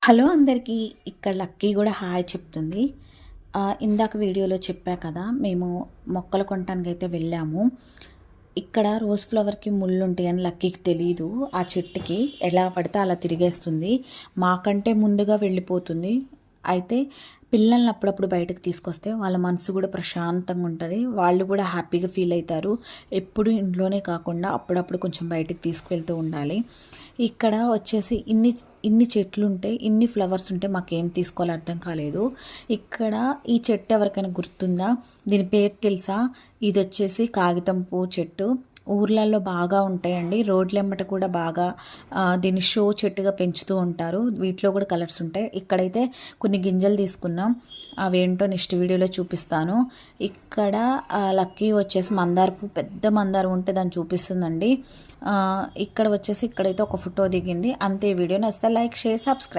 Hello అందరికీ. ఇక్కడ lucky కూడా హాయ్ చెప్తుంది. ఇందాక వీడియోలో చెప్పా కదా, మేము మొక్కలు కొనటానికి అయితే వెళ్ళాము. ఇక్కడ రోజ్ ఫ్లవర్కి ముళ్ళు ఉంటాయని లక్కీకి తెలీదు. ఆ చెట్టుకి ఎలా పడితే అలా తిరిగేస్తుంది, మాకంటే ముందుగా వెళ్ళిపోతుంది. అయితే పిల్లల్ని అప్పుడప్పుడు బయటకు తీసుకొస్తే వాళ్ళ మనసు కూడా ప్రశాంతంగా ఉంటుంది, వాళ్ళు కూడా హ్యాపీగా ఫీల్ అవుతారు. ఎప్పుడు ఇంట్లోనే కాకుండా అప్పుడప్పుడు కొంచెం బయటకు తీసుకువెళ్తూ ఉండాలి. ఇక్కడ వచ్చేసి ఇన్ని చెట్లు ఉంటే, ఇన్ని ఫ్లవర్స్ ఉంటే మాకేం తీసుకోవాలో అర్థం కాలేదు. ఇక్కడ ఈ చెట్టు ఎవరికైనా గుర్తుందా? దీని పేరు తెలుసా? ఇది వచ్చేసి కాగితం పువ్వు చెట్టు. ఊర్లలో బాగా ఉంటాయండి, రోడ్లెమ్మట కూడా బాగా దీన్ని షో చెట్టుగా పెంచుతూ ఉంటారు. వీటిలో కూడా కలర్స్ ఉంటాయి. ఇక్కడైతే కొన్ని గింజలు తీసుకున్నాం, అవేంటో నెక్స్ట్ వీడియోలో చూపిస్తాను. ఇక్కడ లక్కీ వచ్చేసి మందార పువ్వు, పెద్ద మందారం ఉంటే దాన్ని చూపిస్తుందండి. ఇక్కడ వచ్చేసి ఇక్కడైతే ఒక ఫోటో దిగింది అంతే. వీడియో నచ్చితే లైక్, షేర్, సబ్స్క్రైబ్.